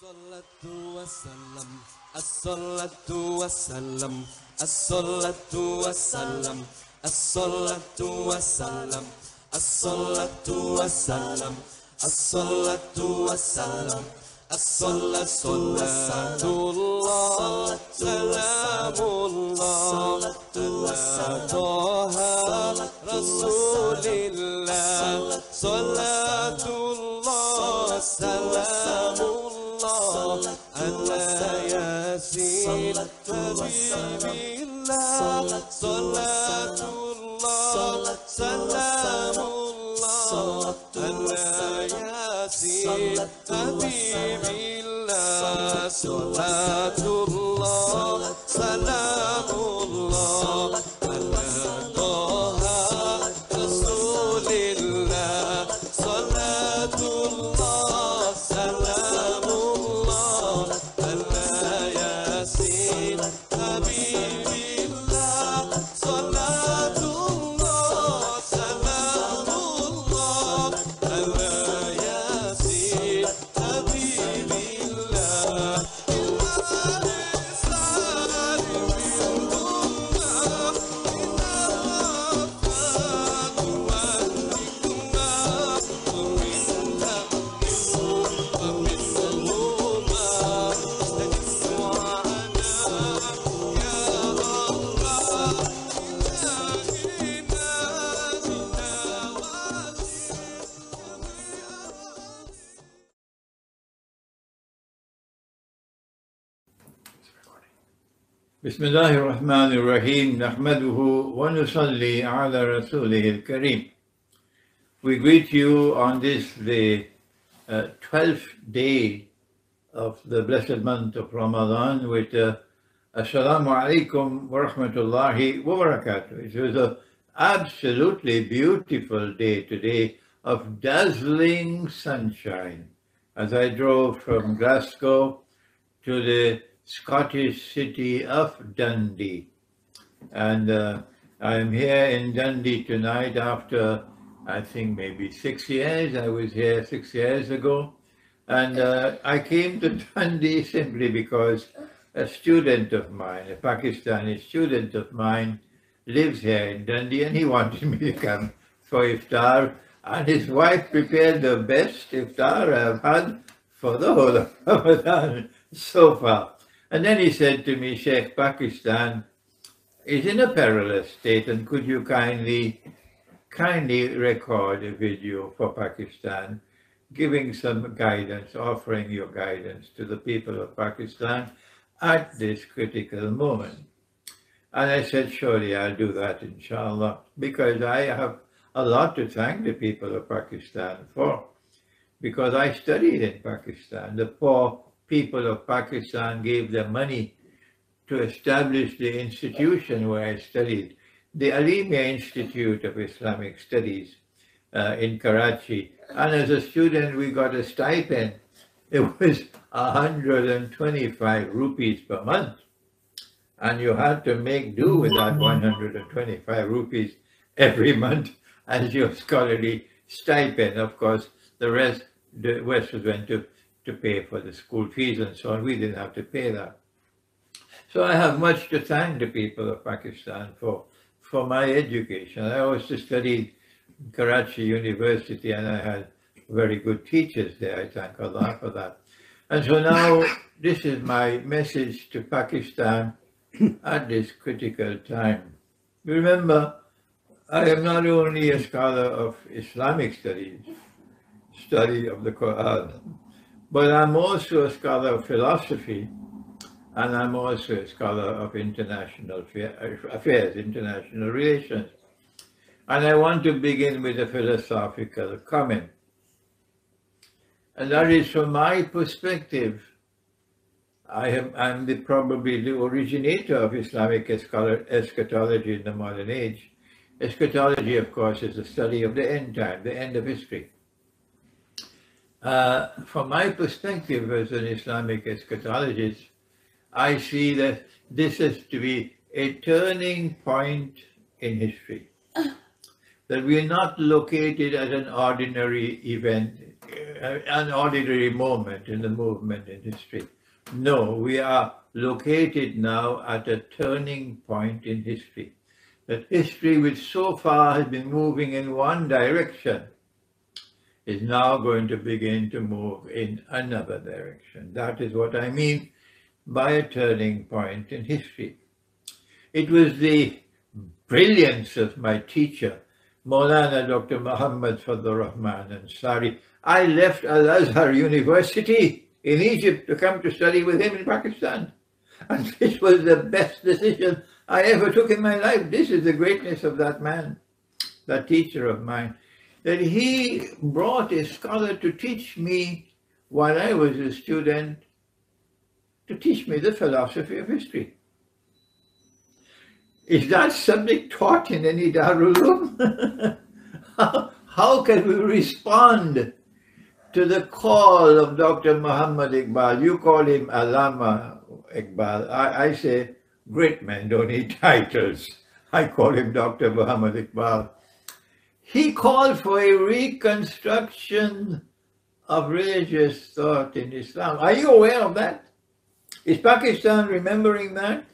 الصلاة والسلام الصلاة والسلام الصلاة والسلام الصلاة والسلام الصلاة والسلام الصلاة والسلام الصلاة صلاة الله سلام الله طه رسول الله صلاة الله سلام الله على ياسين حبيب الله صلاة الله سلام الله على ياسين حبيب الله صلاة الله سلام الله على طه رسول الله صلاة الله سلام الله على ياسين حبيب الله صلاة الله سلام الله على ياسين حبيب الله بسم الله الرحمن الرحيم نحمده ونصلي على رسوله الكريم. We greet you on this, the 12th day of the blessed month of Ramadan with Assalamu alaikum wa rahmatullahi wa barakatuh. It was an absolutely beautiful day today of dazzling sunshine as I drove from Glasgow to the Scottish city of Dundee. And I am here in Dundee tonight after, I think, maybe 6 years. I was here 6 years ago. And I came to Dundee simply because a student of mine, a Pakistani student of mine, lives here in Dundee, and he wanted me to come for iftar. And his wife prepared the best iftar I've had for the whole of Ramadan so far. And then he said to me, Sheikh, Pakistan is in a perilous state, and could you kindly record a video for Pakistan, giving some guidance, offering your guidance to the people of Pakistan at this critical moment. And I said, surely I'll do that, inshallah, because I have a lot to thank the people of Pakistan for, because I studied in Pakistan. The poor people of Pakistan gave their money to establish the institution where I studied, the Alimia Institute of Islamic Studies in Karachi. And as a student, we got a stipend. It was 125 rupees per month. And you had to make do with that 125 rupees every month as your scholarly stipend. Of course, the rest was went to pay for the school fees and so on. We didn't have to pay that. So I have much to thank the people of Pakistan for my education. I also studied Karachi University, and I had very good teachers there. I thank Allah for that. And so now this is my message to Pakistan at this critical time. Remember, I am not only a scholar of Islamic studies, study of the Quran, but I'm also a scholar of philosophy, and I'm also a scholar of international affairs, international relations. And I want to begin with a philosophical comment. And that is, from my perspective, I'm probably the originator of Islamic eschatology in the modern age. Eschatology, of course, is the study of the end time, the end of history. From my perspective as an Islamic eschatologist, I see that this is to be a turning point in history. That we are not located at an ordinary event an ordinary moment in the movement in history. No, we are located now at a turning point in history. That history, which so far has been moving in one direction, is now going to begin to move in another direction. That is what I mean by a turning point in history. It was the brilliance of my teacher, Maulana Dr. Muhammad Fadlur Rahman Ansari. I left Al-Azhar University in Egypt to come to study with him in Pakistan. And this was the best decision I ever took in my life. This is the greatness of that man, that teacher of mine, that he brought a scholar to teach me while I was a student, to teach me the philosophy of history. Is that subject taught in any Darul Uloom? How can we respond to the call of Dr. Muhammad Iqbal? You call him Allama Iqbal. I say great men don't need titles. I call him Dr. Muhammad Iqbal. He called for a reconstruction of religious thought in Islam. Are you aware of that? Is Pakistan remembering that?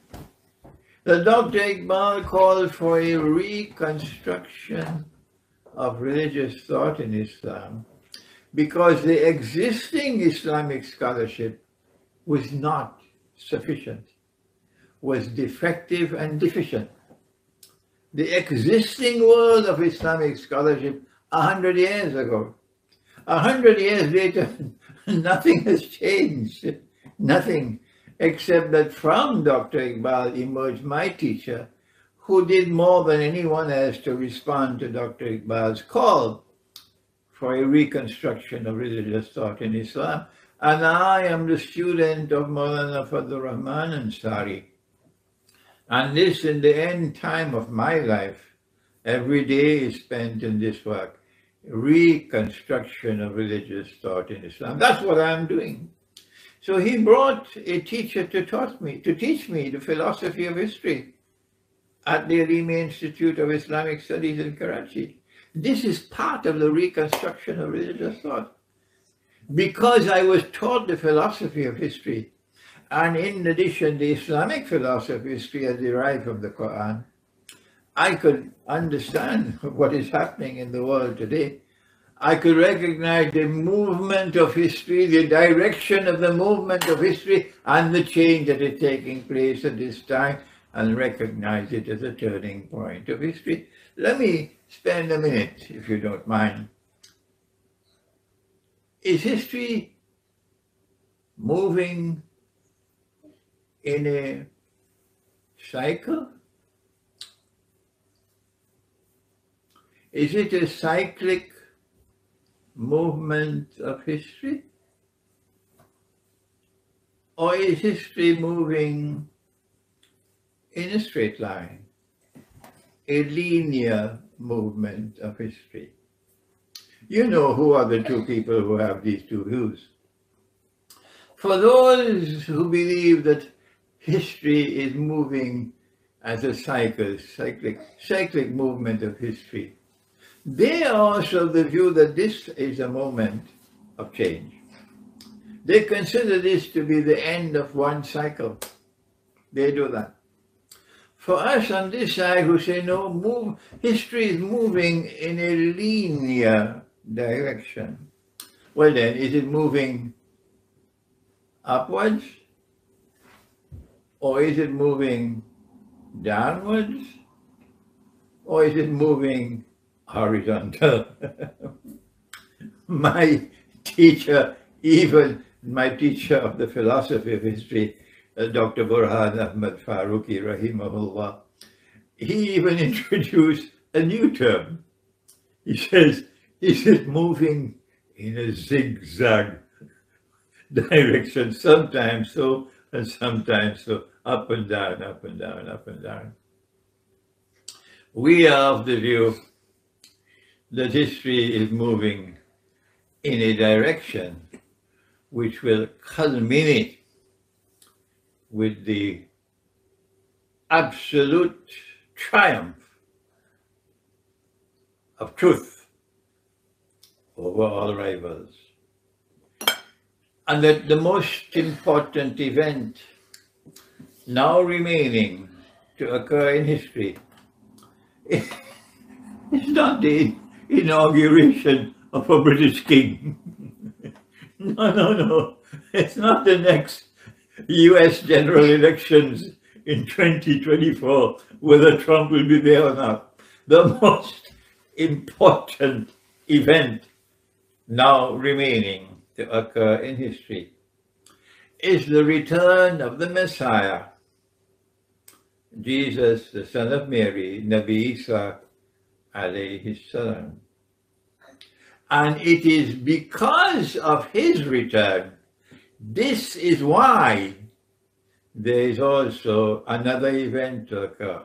The Dr. Iqbal called for a reconstruction of religious thought in Islam because the existing Islamic scholarship was not sufficient, was defective and deficient. The existing world of Islamic scholarship 100 years ago, 100 years later, nothing has changed, nothing. Except that from Dr. Iqbal emerged my teacher, who did more than anyone else to respond to Dr. Iqbal's call for a reconstruction of religious thought in Islam. And I am the student of Maulana Fadlur Rahman Ansari. And this, in the end time of my life, every day is spent in this work, reconstruction of religious thought in Islam. That's what I'm doing. So he brought a teacher to teach me the philosophy of history at the Alimi Institute of Islamic Studies in Karachi. This is part of the reconstruction of religious thought. Because I was taught the philosophy of history, and in addition the Islamic philosophy of history as derived from the Quran, I could understand what is happening in the world today. I could recognize the movement of history, the direction of the movement of history, and the change that is taking place at this time, and recognize it as a turning point of history. Let me spend a minute, if you don't mind. Is history moving in a cycle? Is it a cyclic movement of history? Or is history moving in a straight line, a linear movement of history? You know who are the two people who have these two views. For those who believe that history is moving as a cyclic movement of history, they are also of the view that this is a moment of change. They consider this to be the end of one cycle. They do that. For us on this side who say, no, history is moving in a linear direction. Well then, is it moving upwards? Or is it moving downwards? Or is it moving horizontal? My teacher, even my teacher of the philosophy of history, Dr. Burhan Ahmad Farooqi, rahimahullah, he even introduced a new term. He says, is it moving in a zigzag direction, sometimes so and sometimes so, up and down, up and down, up and down. We are of the view that history is moving in a direction which will culminate with the absolute triumph of truth over all rivals. and that the most important event now remaining to occur in history is not the inauguration of a British king. No, no, no. It's not the next US general elections in 2024, whether Trump will be there or not. The most important event now remaining to occur in history is the return of the Messiah, Jesus, the son of Mary, Nabi Isa alayhi salam. And it is because of his return, this is why there is also another event to occur.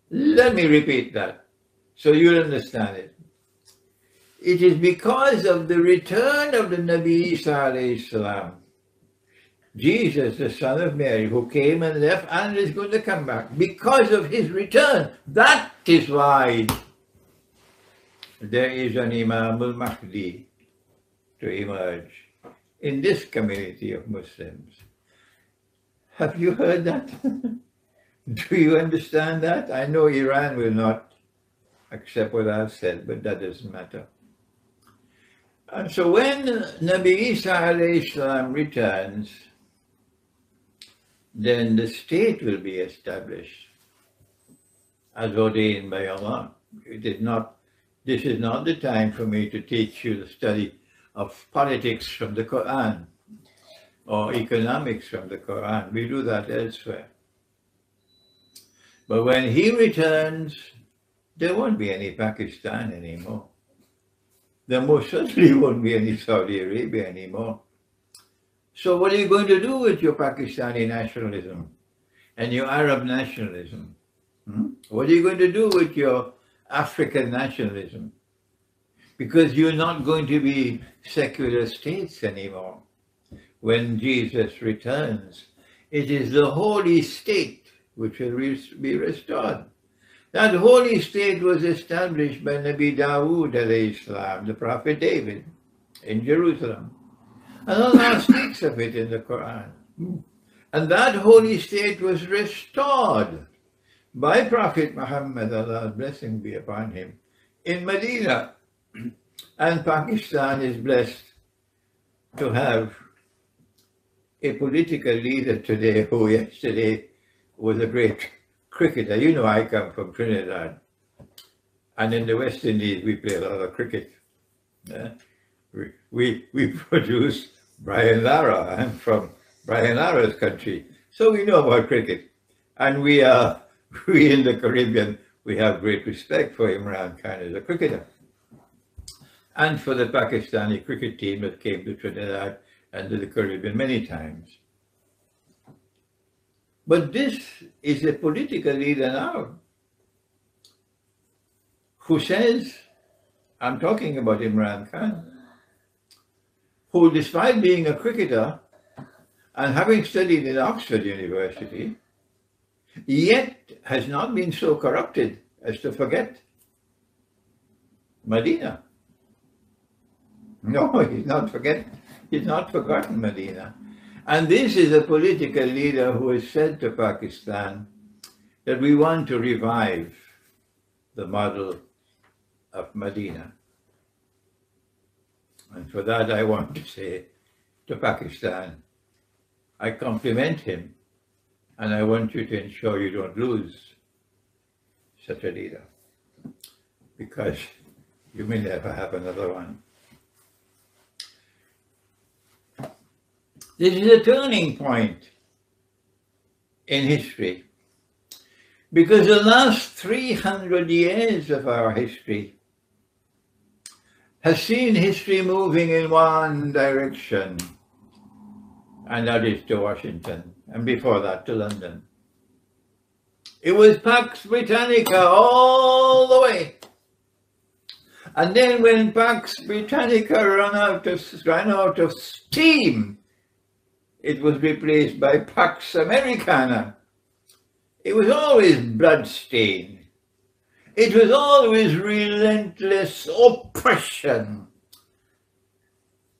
Let me repeat that so you'll understand it. It is because of the return of the Nabi Isa alayhi salam, Jesus, the son of Mary, who came and left and is going to come back. Because of his return, that is why there is an Imam al-Mahdi to emerge in this community of Muslims. Have you heard that? Do you understand that? I know Iran will not accept what I've said, but that doesn't matter. And so when Nabi Isa alayhi salam returns, then the state will be established as ordained by Allah. This is not the time for me to teach you the study of politics from the Quran or economics from the Quran. We do that elsewhere. But when he returns, there won't be any Pakistan anymore. There most certainly won't be any Saudi Arabia anymore. So what are you going to do with your Pakistani nationalism and your Arab nationalism? What are you going to do with your African nationalism? Because you're not going to be secular states anymore. When Jesus returns, it is the holy state which will be restored. That holy state was established by Nabi Dawood alayhi salam, the Prophet David, in Jerusalem. And Allah speaks of it in the Quran. And that holy state was restored by Prophet Muhammad, Allah's blessing be upon him, in Medina. And Pakistan is blessed to have a political leader today who yesterday was a great cricketer. You know, I come from Trinidad. And in the West Indies, we play a lot of cricket. We produce Brian Lara. I'm from Brian Lara's country. So we know about cricket. And we in the Caribbean, we have great respect for Imran Khan as a cricketer. And for the Pakistani cricket team that came to Trinidad and to the Caribbean many times. But this is a political leader now who says, I'm talking about Imran Khan, who despite being a cricketer and having studied in Oxford University, yet has not been so corrupted as to forget Medina. No, he's not forgotten Medina. And this is a political leader who has said to Pakistan that we want to revive the model of Medina. And for that I want to say to Pakistan, I compliment him, and I want you to ensure you don't lose such a leader, because you may never have another one. This is a turning point in history, because the last 300 years of our history has seen history moving in one direction, and that is to Washington, and before that to London. It was Pax Britannica all the way. And then when Pax Britannica ran out of steam, it was replaced by Pax Americana. It was always bloodstained. It was always relentless oppression.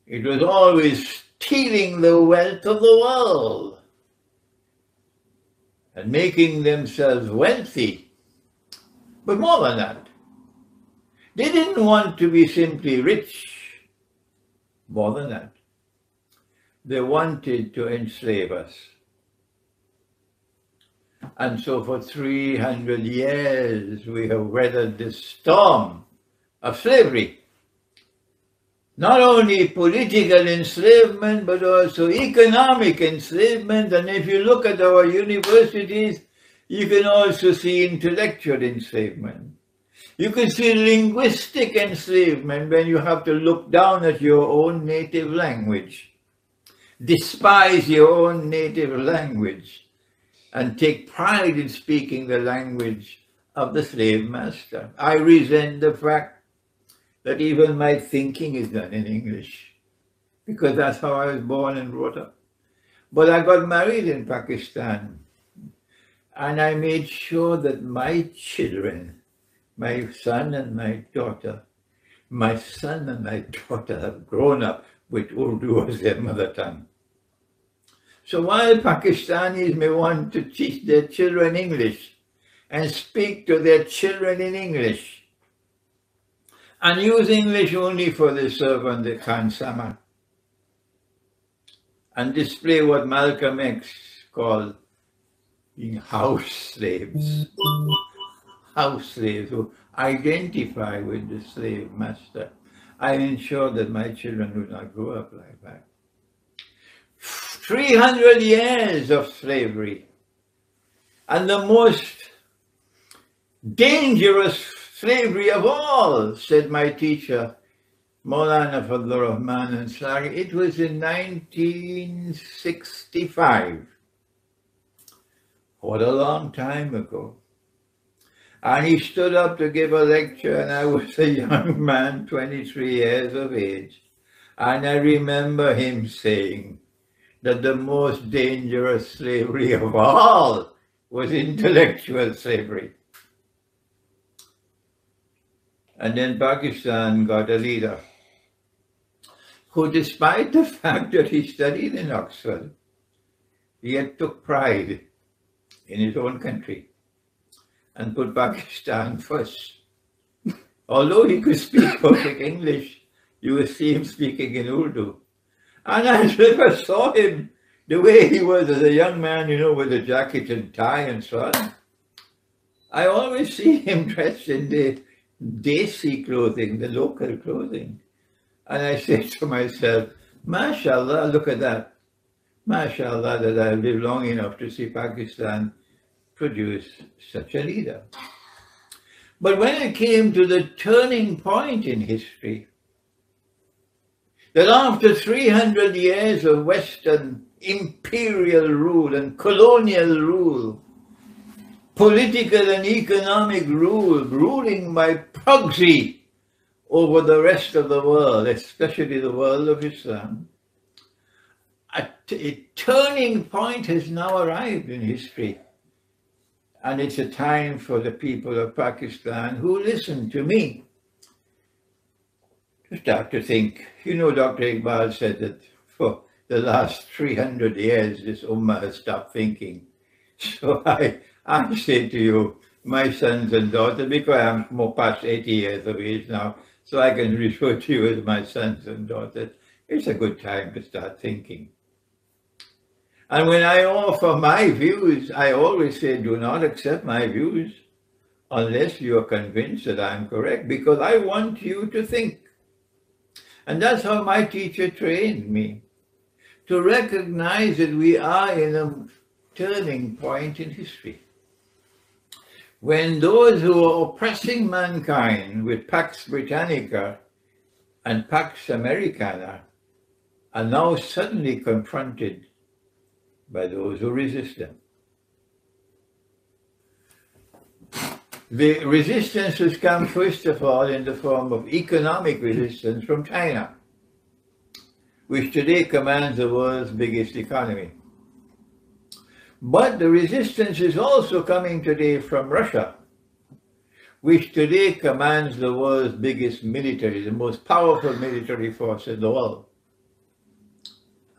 It was always stealing the wealth of the world and making themselves wealthy. But more than that, they didn't want to be simply rich. More than that, they wanted to enslave us. And so for 300 years we have weathered the storm of slavery. Not only political enslavement, but also economic enslavement. And if you look at our universities, you can also see intellectual enslavement. You can see linguistic enslavement when you have to look down at your own native language, despise your own native language, and take pride in speaking the language of the slave master. I resent the fact that even my thinking is done in English, because that's how I was born and brought up. But I got married in Pakistan, and I made sure that my children, my son and my daughter have grown up with Urdu as their mother tongue. So while Pakistanis may want to teach their children English and speak to their children in English, and use English only for the servant, the Khansama, and display what Malcolm X called house slaves. House slaves who identify with the slave master. I ensure that my children do not grow up like that. 300 years of slavery, and the most dangerous slavery of all, said my teacher, Maulana Fadlur Rahman Ansari. It was in 1965. What a long time ago. And he stood up to give a lecture, and I was a young man, 23 years of age. And I remember him saying that the most dangerous slavery of all was intellectual slavery. And then Pakistan got a leader who, despite the fact that he studied in Oxford, he yet took pride in his own country and put Pakistan first. Although he could speak perfect English, you would see him speaking in Urdu. And I never saw him the way he was as a young man, you know, with a jacket and tie and so on. I always see him dressed in the desi clothing, the local clothing. And I say to myself, mashallah, look at that. Mashallah, that I lived long enough to see Pakistan produce such a leader. But when it came to the turning point in history, that after 300 years of Western imperial rule and colonial rule, political and economic rule, ruling by proxy over the rest of the world, especially the world of Islam, a turning point has now arrived in history. And it's a time for the people of Pakistan who listen to me to start to think. You know, Dr. Iqbal said that for the last 300 years, this Ummah has stopped thinking. So I say to you, my sons and daughters, because I'm more past 80 years of age now, so I can refer to you as my sons and daughters, it's a good time to start thinking. And when I offer my views, I always say, do not accept my views unless you are convinced that I'm correct, because I want you to think. And that's how my teacher trained me, to recognize that we are in a turning point in history. When those who are oppressing mankind with Pax Britannica and Pax Americana are now suddenly confronted by those who resist them. The resistance has come first of all in the form of economic resistance from China, which today commands the world's biggest economy. But the resistance is also coming today from Russia, which today commands the world's biggest military, the most powerful military force in the world.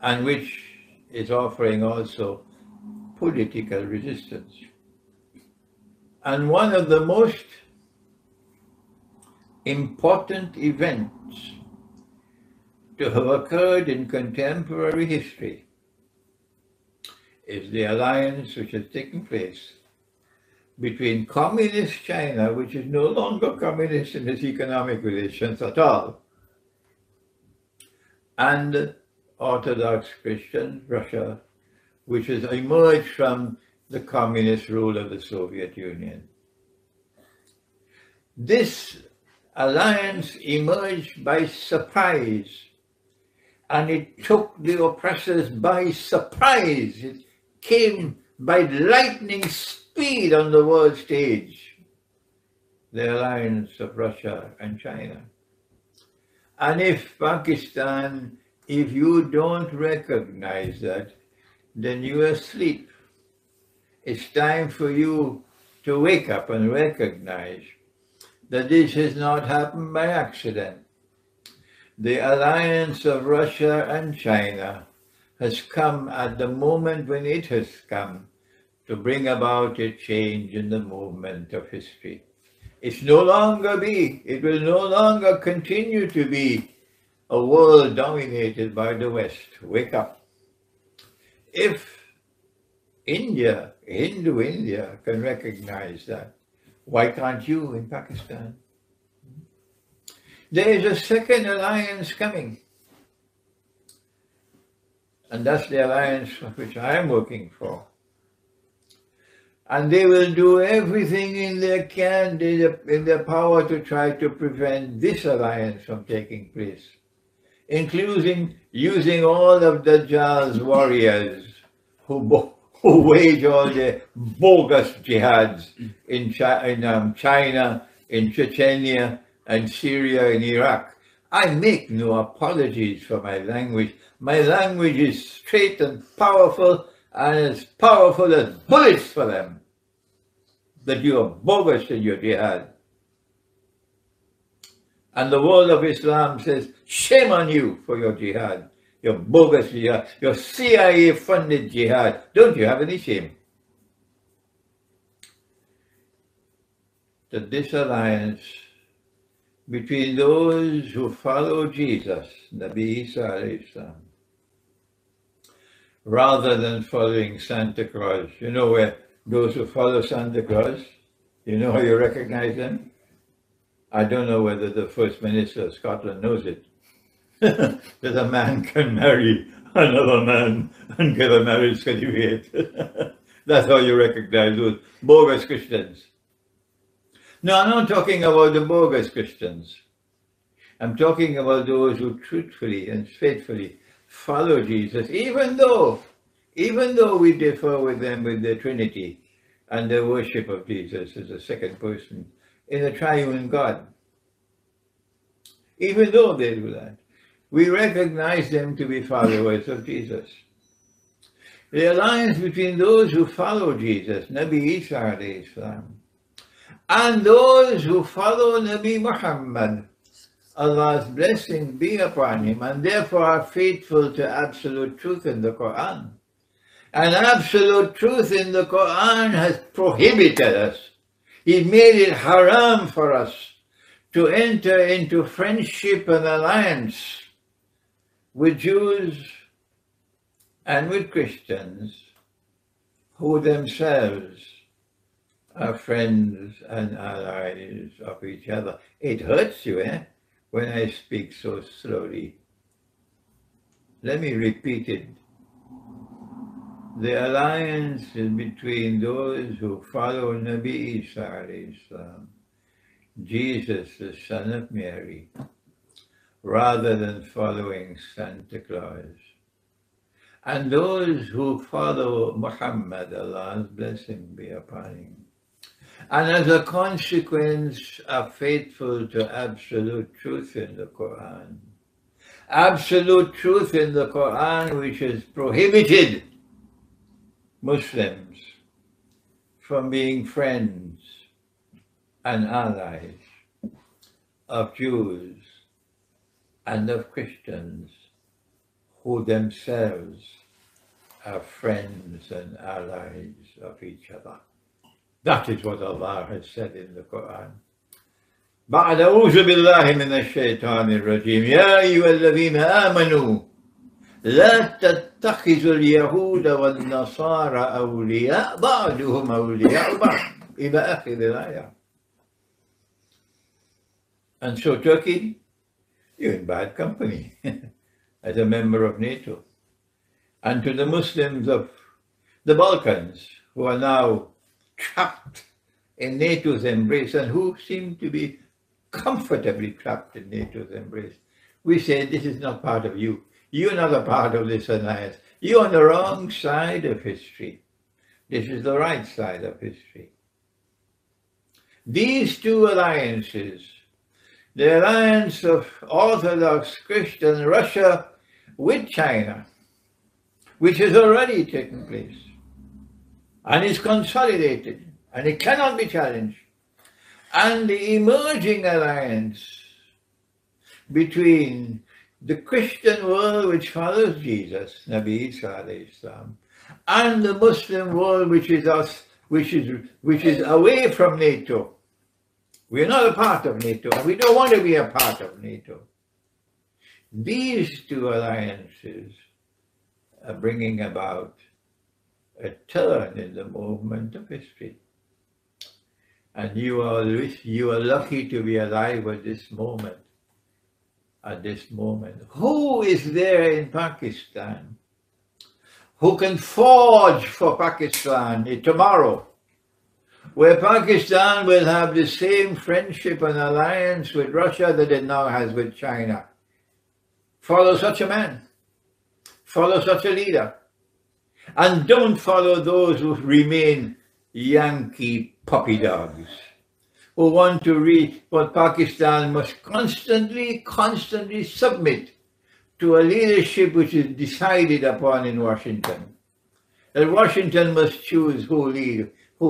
and which is offering also political resistance. And one of the most important events to have occurred in contemporary history is the alliance which has taken place between communist China, which is no longer communist in its economic relations at all, and Orthodox Christian Russia, which has emerged from the communist rule of the Soviet Union. This alliance emerged by surprise, and it took the oppressors by surprise. It came by lightning speed on the world stage, the alliance of Russia and China. And if Pakistan, if you don't recognize that, then you're asleep. It's time for you to wake up and recognize that this has not happened by accident. The alliance of Russia and China has come at the moment when it has come to bring about a change in the movement of history. It will no longer continue to be a world dominated by the West. Wake up. If India, Hindu India, can recognize that, why can't you in Pakistan? There is a second alliance coming. And that's the alliance which I am working for. And they will do everything in their power to try to prevent this alliance from taking place, including using all of Dajjal's warriors who wage all their bogus jihads in China, in Chechnya, and Syria and Iraq. I make no apologies for my language. My language is straight and powerful as bullets for them. That you are bogus in your jihad. And the world of Islam says, shame on you for your jihad, your bogus jihad, your CIA-funded jihad. Don't you have any shame? That this alliance between those who follow Jesus, Nabi Isa alayhi salam, rather than following Santa Claus. You know where those who follow Santa Claus, you know how you recognize them? I don't know whether the First Minister of Scotland knows it. That a man can marry another man and get a marriage certificate. That's how you recognize those bogus Christians. No, I'm not talking about the bogus Christians. I'm talking about those who truthfully and faithfully follow Jesus, even though we differ with them with the Trinity and the worship of Jesus as a second person in the triune God. Even though they do that, we recognize them to be followers of Jesus. The alliance between those who follow Jesus, Nabi Isa alayhi salam, and those who follow Nabi Muhammad, Allah's blessing be upon him, and therefore are faithful to absolute truth in the Quran. And absolute truth in the Quran has prohibited us. He made it haram for us to enter into friendship and alliance with Jews and with Christians who themselves are friends and allies of each other. It hurts you, when I speak so slowly. Let me repeat it. The alliance is between those who follow Nabi Isa alayhi salam, Jesus, the son of Mary, rather than following Santa Claus, and those who follow Muhammad, Allah's blessing be upon him, and as a consequence are faithful to absolute truth in the Quran. Absolute truth in the Quran which has prohibited Muslims from being friends and allies of Jews and of Christians who themselves are friends and allies of each other. That is what Allah has said in the Quran. بعد أعوذ بالله من الشيطان الرجيم يا أيها الذين آمنوا لا تتخذوا اليهود والنصارى أولياء بعضهم أولياء بعض إلى آخر الآية. And so Turkey, you're in bad company as a member of NATO. And to the Muslims of the Balkans, who are now trapped in NATO's embrace and who seem to be comfortably trapped in NATO's embrace, we say this is not part of you. You're not a part of this alliance. You're on the wrong side of history. This is the right side of history. These two alliances, the alliance of Orthodox Christian Russia with China, which has already taken place and is consolidated and it cannot be challenged, and the emerging alliance between the Christian world which follows Jesus, Nabi Isa alayhi salam, and the Muslim world which is away from NATO. We're not a part of NATO, and we don't want to be a part of NATO. These two alliances are bringing about a turn in the movement of history. And you are lucky to be alive at this moment. At this moment. Who is there in Pakistan who can forge for Pakistan tomorrow, where Pakistan will have the same friendship and alliance with Russia that it now has with China? Follow such a man. Follow such a leader. And don't follow those who remain Yankee puppy dogs, who want to read what Pakistan must constantly submit to a leadership which is decided upon in Washington. That Washington must choose who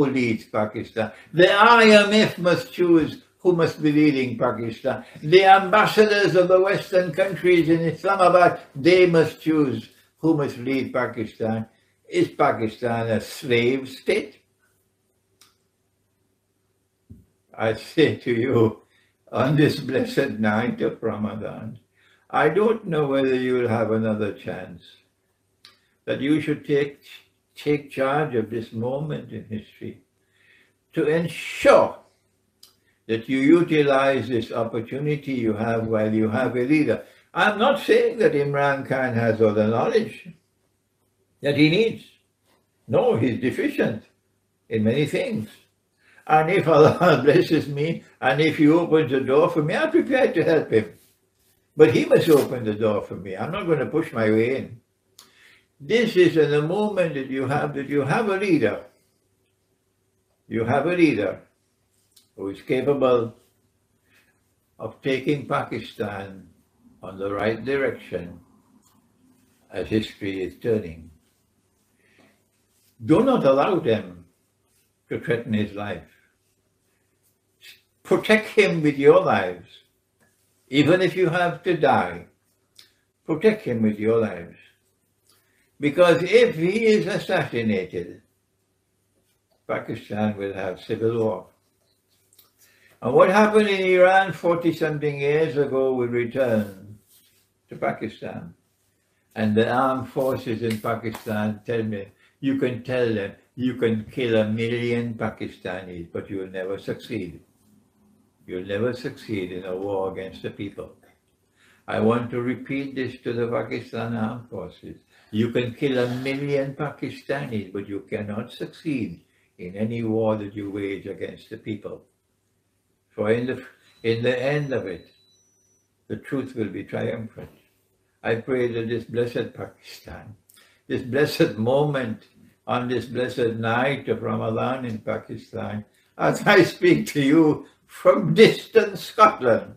leads Pakistan. The IMF must choose who must be leading Pakistan. The ambassadors of the Western countries in Islamabad, they must choose who must lead Pakistan. Is Pakistan a slave state? I say to you, on this blessed night of Ramadan, I don't know whether you will have another chance, that you should take charge of this moment in history to ensure that you utilize this opportunity you have while you have a leader. I'm not saying that Imran Khan has all the knowledge that he needs. No, he's deficient in many things. And if Allah blesses me, and if He opens the door for me, I'm prepared to help Him. But He must open the door for me. I'm not going to push my way in. This is in the moment that you have a leader. You have a leader who is capable of taking Pakistan on the right direction as history is turning. Do not allow them to threaten his life. Protect him with your lives. Even if you have to die, protect him with your lives. Because if he is assassinated, Pakistan will have civil war. And what happened in Iran 40-something years ago will return to Pakistan. And the armed forces in Pakistan tell me, you can tell them, you can kill 1 million Pakistanis, but you will never succeed. You'll never succeed in a war against the people. I want to repeat this to the Pakistan armed forces. You can kill 1 million Pakistanis, but you cannot succeed in any war that you wage against the people. For in the end of it, the truth will be triumphant. I pray that this blessed Pakistan, this blessed moment on this blessed night of Ramadan in Pakistan, as I speak to you from distant Scotland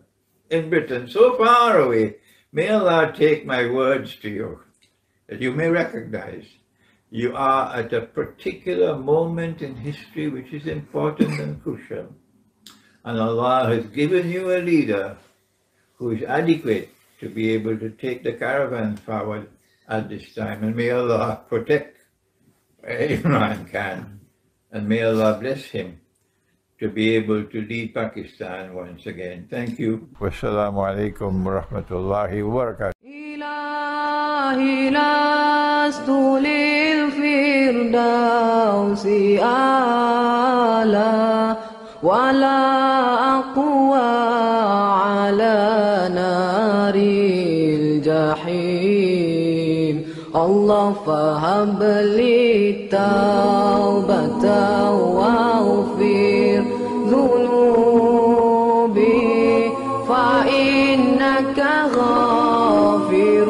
in Britain, so far away, may Allah take my words to you, that you may recognize you are at a particular moment in history which is important and crucial. And Allah has given you a leader who is adequate to be able to take the caravan forward at this time. And may Allah protect Imran Khan, and may Allah bless him to be able to lead Pakistan once again. Thank you. Wassalamu alaikum wa rahmatullahi wa barakatuh. إلهي لست للفردوس أعلى ولا أقوى على نار الجحيم الله فهب لي توبة واغفر ذنوبي فإنك غافر